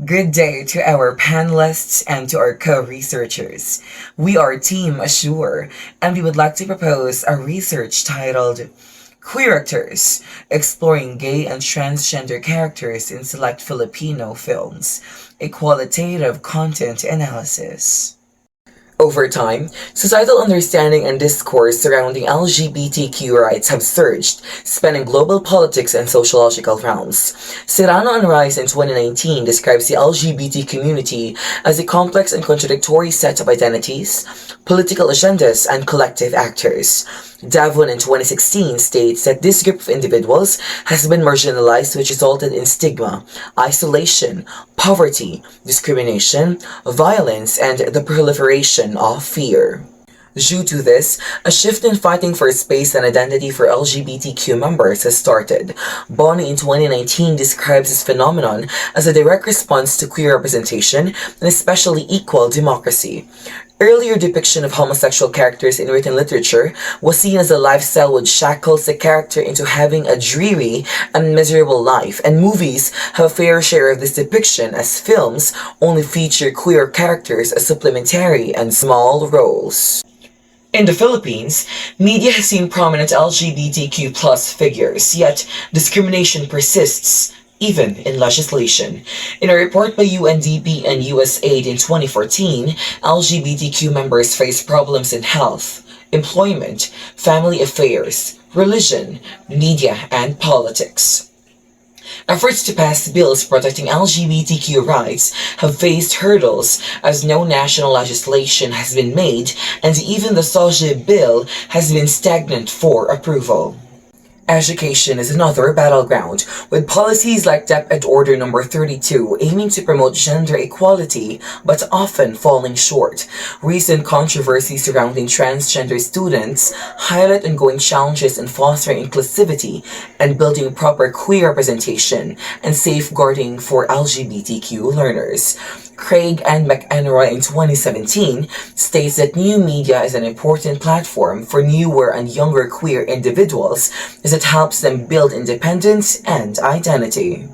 Good day to our panelists and to our co-researchers. We are Team Assure, and we would like to propose a research titled Queer Actors, Exploring Gay and Transgender Characters in Select Filipino Films, a qualitative content analysis. Over time, societal understanding and discourse surrounding LGBTQ rights have surged, spanning global politics and sociological realms. Serrano and Rice in 2019 describes the LGBT community as a complex and contradictory set of identities, political agendas, and collective actors. Davon in 2016 states that this group of individuals has been marginalized, which resulted in stigma, isolation, poverty, discrimination, violence, and the proliferation of fear. Due to this, a shift in fighting for space and identity for LGBTQ members has started. Bonnie in 2019 describes this phenomenon as a direct response to queer representation and especially equal democracy. Earlier depiction of homosexual characters in written literature was seen as a lifestyle which shackles the character into having a dreary and miserable life, and movies have a fair share of this depiction as films only feature queer characters as supplementary and small roles. In the Philippines, media has seen prominent LGBTQ plus figures, yet discrimination persists even in legislation. In a report by UNDP and USAID in 2014, LGBTQ members face problems in health, employment, family affairs, religion, media, and politics. Efforts to pass bills protecting LGBTQ rights have faced hurdles as no national legislation has been made and even the SOGIE bill has been stagnant for approval. Education is another battleground, with policies like DepEd Order Number 32 aiming to promote gender equality but often falling short. Recent controversies surrounding transgender students highlight ongoing challenges in fostering inclusivity and building proper queer representation and safeguarding for LGBTQ learners. Craig and McEnroy in 2017 states that new media is an important platform for newer and younger queer individuals as it helps them build independence and identity.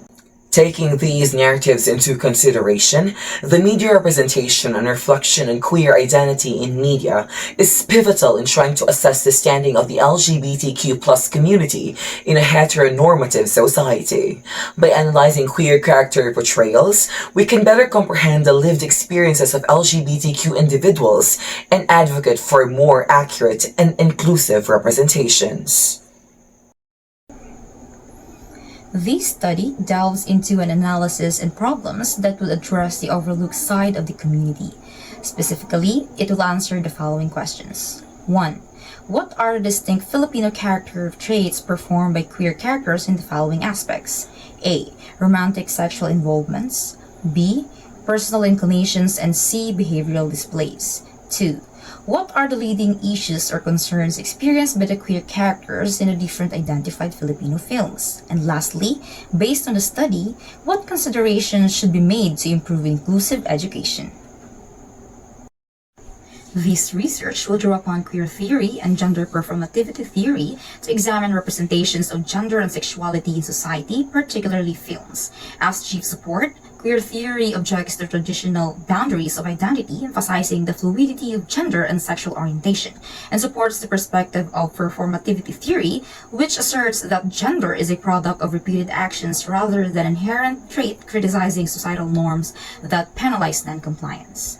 Taking these narratives into consideration, the media representation and reflection on queer identity in media is pivotal in trying to assess the standing of the LGBTQ plus community in a heteronormative society. By analyzing queer character portrayals, we can better comprehend the lived experiences of LGBTQ individuals and advocate for more accurate and inclusive representations. This study delves into an analysis and problems that would address the overlooked side of the community. Specifically, it will answer the following questions. 1. What are the distinct Filipino character traits performed by queer characters in the following aspects? A. Romantic sexual involvements. B. Personal inclinations, and C. Behavioral displays. 2. What are the leading issues or concerns experienced by the queer characters in the different identified Filipino films? And lastly, based on the study, what considerations should be made to improve inclusive education? This research will draw upon queer theory and gender performativity theory to examine representations of gender and sexuality in society, particularly films. As chief support, queer theory objects to traditional boundaries of identity, emphasizing the fluidity of gender and sexual orientation, and supports the perspective of performativity theory, which asserts that gender is a product of repeated actions rather than an inherent trait, criticizing societal norms that penalize non-compliance.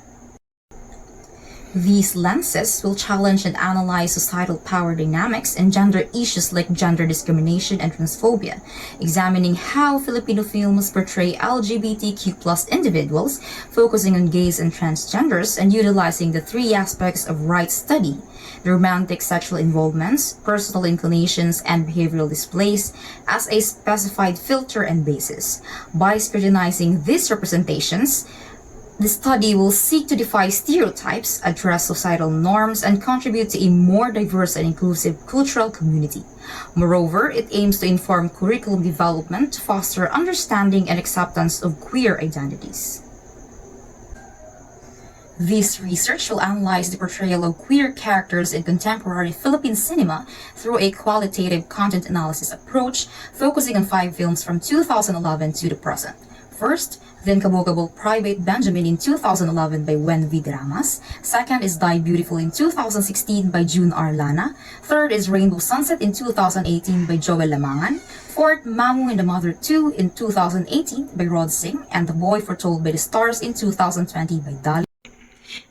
These lenses will challenge and analyze societal power dynamics and gender issues like gender discrimination and transphobia, examining how Filipino films portray LGBTQ plus individuals, focusing on gays and transgenders, and utilizing the three aspects of rights study: the romantic sexual involvements, personal inclinations, and behavioral displays as a specified filter and basis. By scrutinizing these representations, the study will seek to defy stereotypes, address societal norms, and contribute to a more diverse and inclusive cultural community. Moreover, it aims to inform curriculum development to foster understanding and acceptance of queer identities. This research will analyze the portrayal of queer characters in contemporary Philippine cinema through a qualitative content analysis approach, focusing on 5 films from 2011 to the present. First, The Incommunicable Private Benjamin in 2011 by Wen V. Dramas. Second is Die Beautiful in 2016 by June R. Lana. Third is Rainbow Sunset in 2018 by Joel Lamangan. Fourth, Mamu and the Mother 2 in 2018 by Rod Singh. And The Boy Foretold by the Stars in 2020 by Dali.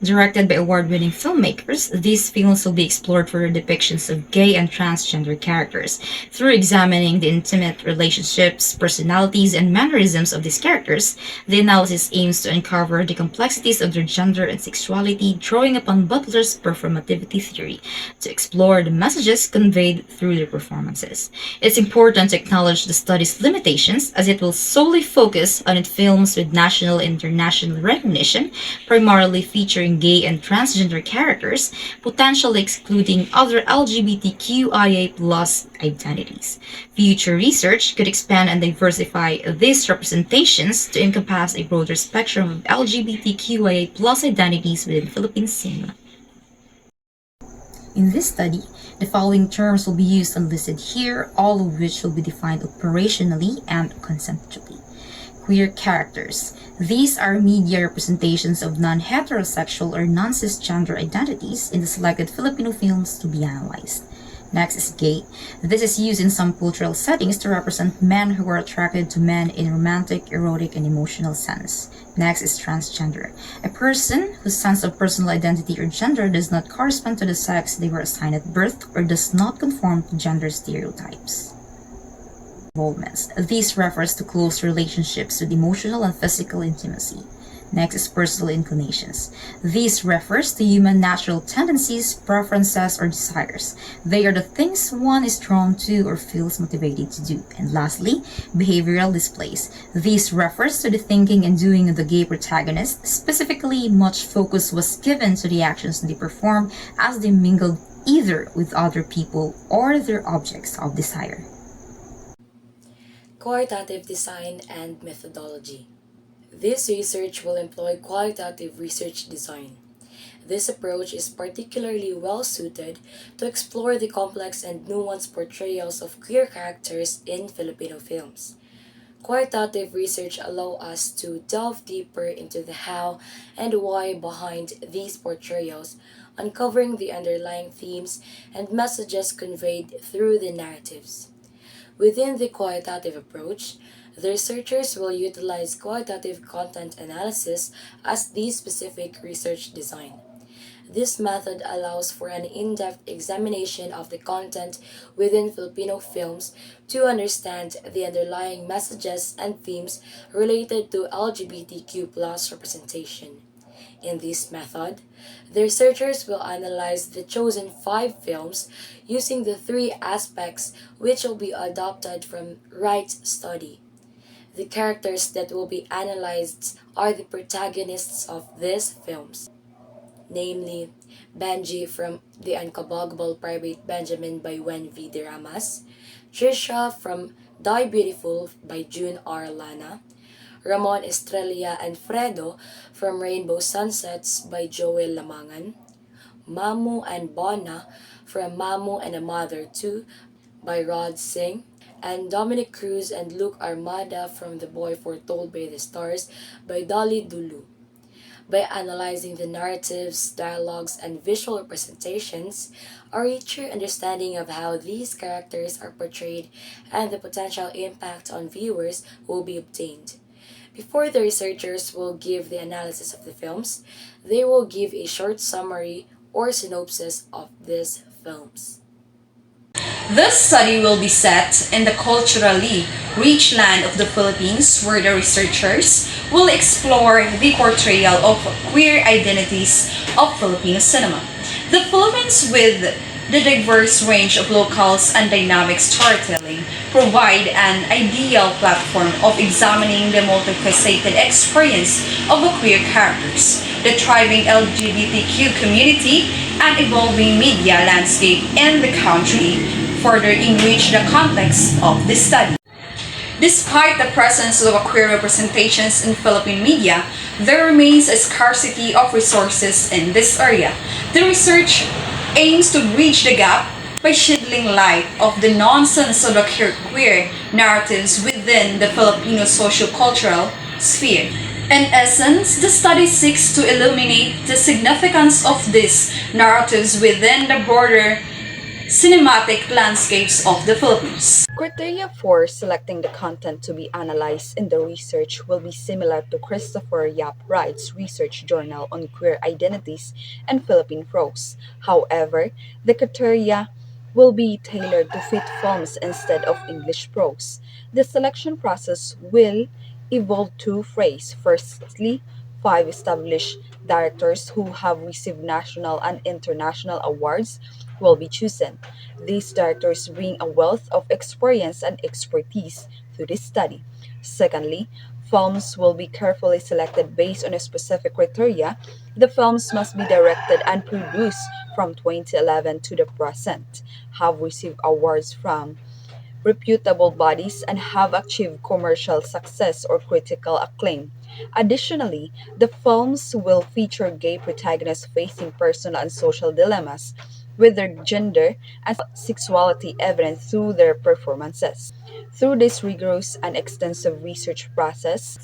Directed by award-winning filmmakers, these films will be explored for depictions of gay and transgender characters. Through examining the intimate relationships, personalities, and mannerisms of these characters, the analysis aims to uncover the complexities of their gender and sexuality, drawing upon Butler's performativity theory to explore the messages conveyed through their performances. It's important to acknowledge the study's limitations, as it will solely focus on its films with national and international recognition, primarily featuring gay and transgender characters, potentially excluding other LGBTQIA plus identities. Future research could expand and diversify these representations to encompass a broader spectrum of LGBTQIA plus identities within Philippine cinema. In this study, the following terms will be used and listed here, all of which will be defined operationally and conceptually. Queer characters. These are media representations of non-heterosexual or non-cisgender identities in the selected Filipino films to be analyzed. Next is gay. This is used in some cultural settings to represent men who are attracted to men in romantic, erotic, and emotional sense. Next is transgender. A person whose sense of personal identity or gender does not correspond to the sex they were assigned at birth or does not conform to gender stereotypes. Involvements. These refers to close relationships with emotional and physical intimacy. Next is personal inclinations. These refers to human natural tendencies, preferences, or desires. They are the things one is drawn to or feels motivated to do. And lastly, behavioral displays. These refers to the thinking and doing of the gay protagonist. Specifically, much focus was given to the actions they perform as they mingled either with other people or their objects of desire. Qualitative design and methodology. This research will employ qualitative research design. This approach is particularly well suited to explore the complex and nuanced portrayals of queer characters in Filipino films. Qualitative research allows us to delve deeper into the how and why behind these portrayals, uncovering the underlying themes and messages conveyed through the narratives. Within the qualitative approach, the researchers will utilize qualitative content analysis as the specific research design. This method allows for an in-depth examination of the content within Filipino films to understand the underlying messages and themes related to LGBTQ plus representation. In this method, the researchers will analyze the chosen 5 films using the 3 aspects which will be adopted from Wright's study. The characters that will be analyzed are the protagonists of these films, namely Benji from The Uncaboggable Private Benjamin by Wen V. Dramas, Trisha from Die Beautiful by June R. Lana, Ramon Estrella and Fredo from Rainbow Sunsets by Joel Lamangan, Mamu and Bona from Mamu and a Mother 2 by Rod Singh, and Dominic Cruz and Luke Armada from The Boy Foretold by the Stars by Dolly Dulu. By analyzing the narratives, dialogues, and visual representations, a richer understanding of how these characters are portrayed and the potential impact on viewers will be obtained. Before the researchers will give the analysis of the films, they will give a short summary or synopsis of these films. This study will be set in the culturally rich land of the Philippines, where the researchers will explore the portrayal of queer identities of Filipino cinema. The Philippines, with the diverse range of locales and dynamic storytelling, provide an ideal platform of examining the multifaceted experience of the queer characters, the thriving LGBTQ community, and evolving media landscape in the country, further enrich the context of this study. Despite the presence of queer representations in Philippine media, there remains a scarcity of resources in this area. The research aims to bridge the gap by shedding light of the nonsense of the queer narratives within the Filipino socio-cultural sphere. In essence, the study seeks to illuminate the significance of these narratives within the broader cinematic landscapes of the Philippines. Criteria for selecting the content to be analyzed in the research will be similar to Christopher Yap Wright's research journal on queer identities and Philippine prose. However, the criteria will be tailored to fit films instead of English prose. The selection process will evolve two phases. Firstly, five established directors who have received national and international awards will be chosen. These directors bring a wealth of experience and expertise to this study. Secondly, films will be carefully selected based on a specific criteria. The films must be directed and produced from 2011 to the present, have received awards from reputable bodies, and have achieved commercial success or critical acclaim. Additionally, the films will feature gay protagonists facing personal and social dilemmas, with their gender and sexuality evident through their performances. Through this rigorous and extensive research process,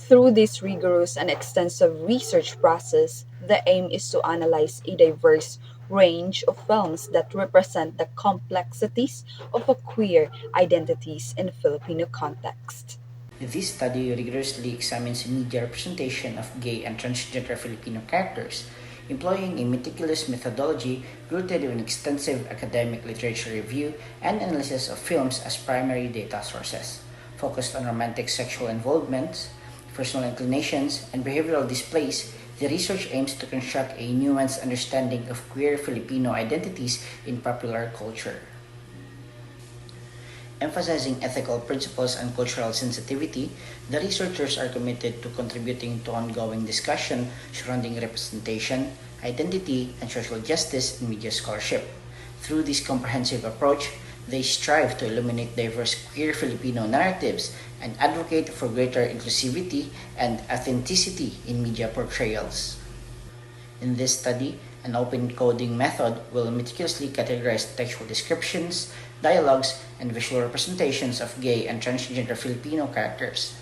the aim is to analyze a diverse range of films that represent the complexities of a queer identities in Filipino context. This study rigorously examines media representation of gay and transgender Filipino characters, employing a meticulous methodology rooted in extensive academic literature review and analysis of films as primary data sources, focused on romantic sexual involvements, personal inclinations, and behavioral displays. The research aims to construct a nuanced understanding of queer Filipino identities in popular culture. Emphasizing ethical principles and cultural sensitivity, the researchers are committed to contributing to ongoing discussion surrounding representation, identity, and social justice in media scholarship. Through this comprehensive approach, they strive to illuminate diverse queer Filipino narratives and advocate for greater inclusivity and authenticity in media portrayals. In this study, an open coding method will meticulously categorize textual descriptions, dialogues, and visual representations of gay and transgender Filipino characters.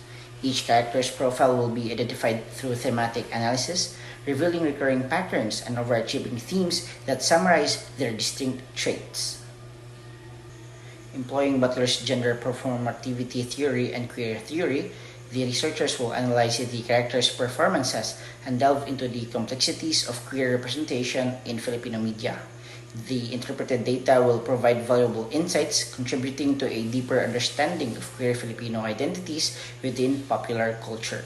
Each character's profile will be identified through thematic analysis, revealing recurring patterns and overarching themes that summarize their distinct traits. Employing Butler's gender performativity theory and queer theory, the researchers will analyze the characters' performances and delve into the complexities of queer representation in Filipino media. The interpreted data will provide valuable insights, contributing to a deeper understanding of queer Filipino identities within popular culture.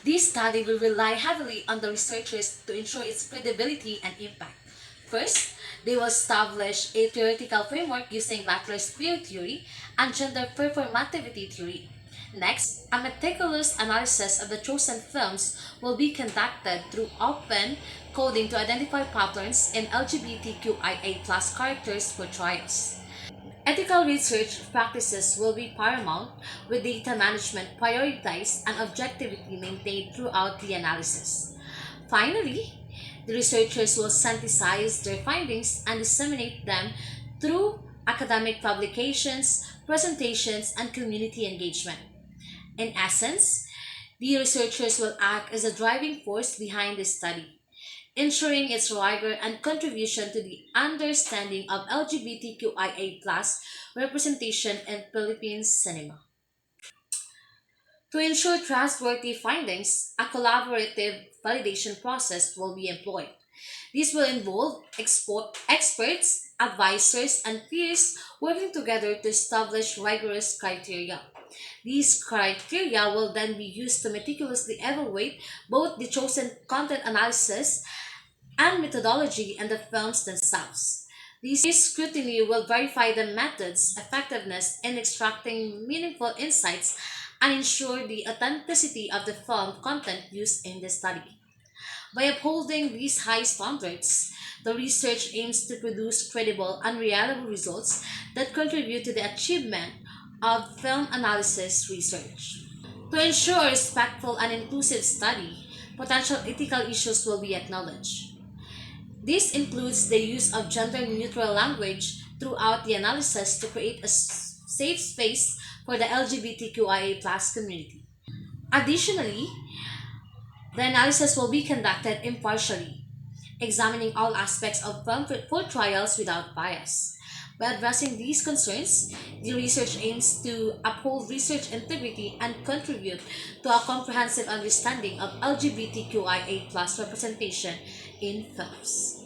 This study will rely heavily on the researchers to ensure its credibility and impact. First, they will establish a theoretical framework using Butler's queer theory and gender performativity theory. Next, a meticulous analysis of the chosen films will be conducted through open coding to identify patterns in LGBTQIA+ characters portrayals. Ethical research practices will be paramount, with data management prioritized and objectivity maintained throughout the analysis. Finally, the researchers will synthesize their findings and disseminate them through academic publications, presentations, and community engagement. In essence, the researchers will act as a driving force behind the study, ensuring its rigor and contribution to the understanding of LGBTQIA+ representation in Philippine cinema. To ensure trustworthy findings, a collaborative validation process will be employed. This will involve experts, advisors, and peers working together to establish rigorous criteria. These criteria will then be used to meticulously evaluate both the chosen content analysis and methodology and the films themselves. This scrutiny will verify the method's effectiveness in extracting meaningful insights and ensure the authenticity of the film content used in the study. By upholding these high standards, the research aims to produce credible and reliable results that contribute to the achievement of film analysis research. To ensure a respectful and inclusive study, potential ethical issues will be acknowledged. This includes the use of gender neutral language throughout the analysis to create a safe space for the LGBTQIA community. Additionally, the analysis will be conducted impartially, examining all aspects of film portrayals without bias. By addressing these concerns, the research aims to uphold research integrity and contribute to a comprehensive understanding of LGBTQIA representation in films.